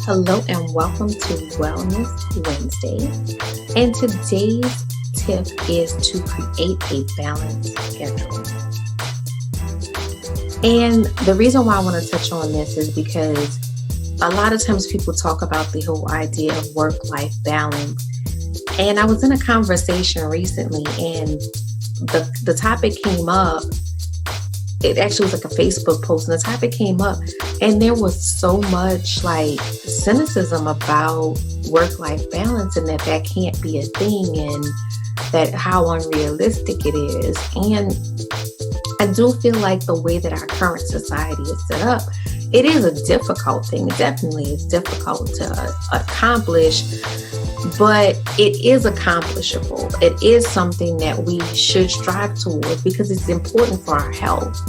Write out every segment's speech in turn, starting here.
Hello and welcome to Wellness Wednesday. And today's tip is to create a balanced schedule. And the reason why I want to touch on this is because a lot of times people talk about the whole idea of work-life balance. And I was in a conversation recently and the topic came up. It actually was like a Facebook post and the topic came up and there was so much like cynicism about work-life balance and that can't be a thing and that how unrealistic it is. And I do feel like the way that our current society is set up, it is a difficult thing. It definitely is difficult to accomplish, but it is accomplishable. It is something that we should strive towards because it's important for our health.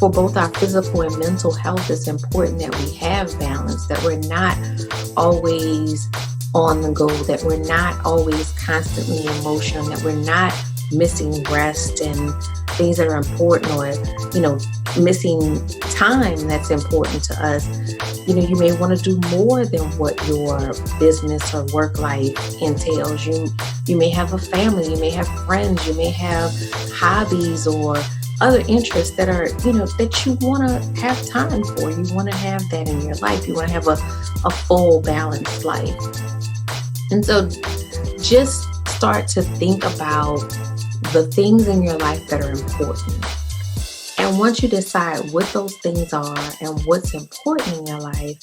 For both our physical and mental health, it's important that we have balance, that we're not always on the go, that we're not always constantly emotional, that we're not missing rest and things that are important or, missing time that's important to us. You may want to do more than what your business or work life entails. You may have a family, you may have friends, you may have hobbies or other interests that are, that you want to have time for. You want to have that in your life. You want to have a full balanced life. And so just start to think about the things in your life that are important. And once you decide what those things are and what's important in your life,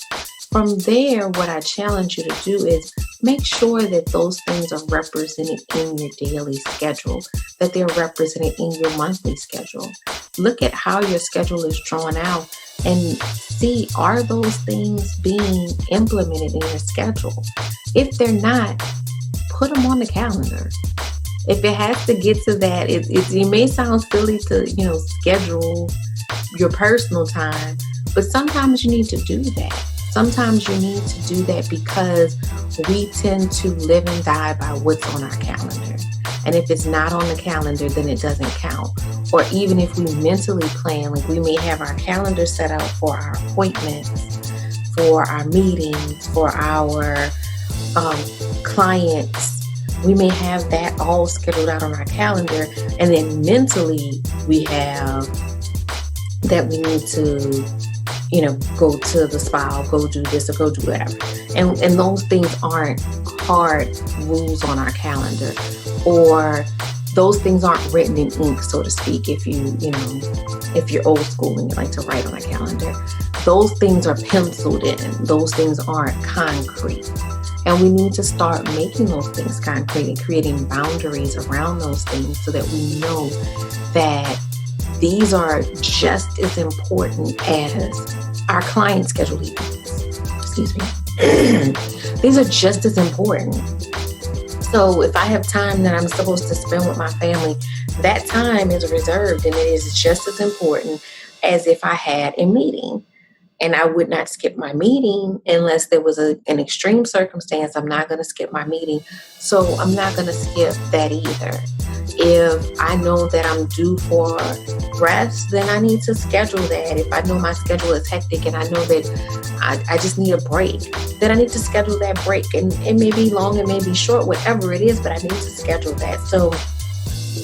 from there, what I challenge you to do is make sure that those things are represented in your daily schedule, that they're represented in your monthly schedule. Look at how your schedule is drawn out and see, are those things being implemented in your schedule? If they're not, put them on the calendar. If it has to get to that, it may sound silly to, schedule your personal time, but sometimes you need to do that. Sometimes you need to do that because we tend to live and die by what's on our calendar. And if it's not on the calendar, then it doesn't count. Or even if we mentally plan, like we may have our calendar set out for our appointments, for our meetings, for our clients. We may have that all scheduled out on our calendar. And then mentally we have that we need to go to the spa, or go do this or go do whatever. And those things aren't hard rules on our calendar, or those things aren't written in ink, so to speak. If you're old school and you like to write on a calendar, those things are penciled in. Those things aren't concrete. And we need to start making those things concrete and creating boundaries around those things so that we know that these are just as important as our client schedule. Excuse me. These are just as important. So if I have time that I'm supposed to spend with my family, that time is reserved and it is just as important as if I had a meeting. And I would not skip my meeting unless there was an extreme circumstance. I'm not going to skip my meeting. So I'm not going to skip that either. If I know that I'm due for rest, then I need to schedule that. If I know my schedule is hectic and I know that I just need a break, then I need to schedule that break. And it may be long, it may be short, whatever it is, but I need to schedule that. So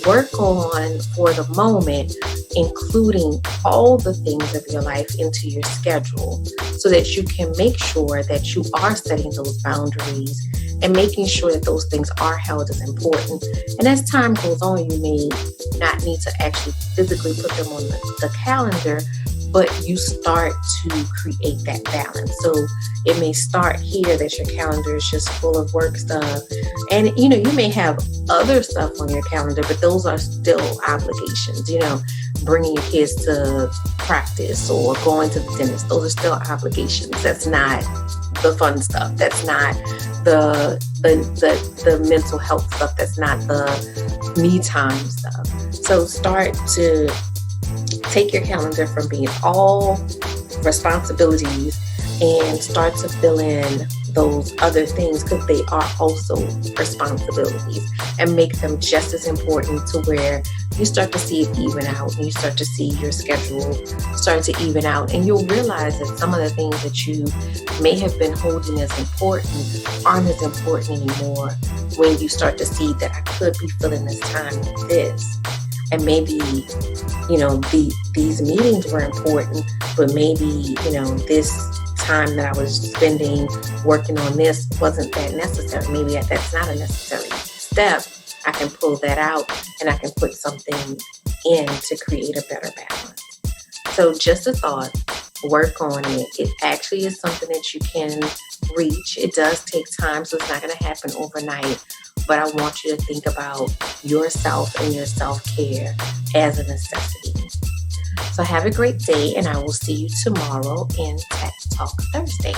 work on, for the moment, including all the things of your life into your schedule so that you can make sure that you are setting those boundaries and making sure that those things are held as important. And as time goes on, you may not need to actually physically put them on the calendar, but you start to create that balance. So it may start here that your calendar is just full of work stuff. And, you may have other stuff on your calendar, but those are still obligations, bringing your kids to practice or going to the dentist. Those are still obligations. That's not the fun stuff. That's not the mental health stuff. That's not the me time stuff. So start to take your calendar from being all responsibilities and start to fill in those other things because they are also responsibilities, and make them just as important to where you start to see it even out, and you start to see your schedule start to even out. And you'll realize that some of the things that you may have been holding as important aren't as important anymore when you start to see that I could be filling this time with this. And maybe, these meetings were important, but maybe, this time that I was spending working on this wasn't that necessary. Maybe that's not a necessary step. I can pull that out and I can put something in to create a better balance. So just a thought, work on it. It actually is something that you can reach. It does take time, so it's not going to happen overnight. But I want you to think about yourself and your self-care as a necessity. So have a great day, and I will see you tomorrow in Tech Talk Thursday.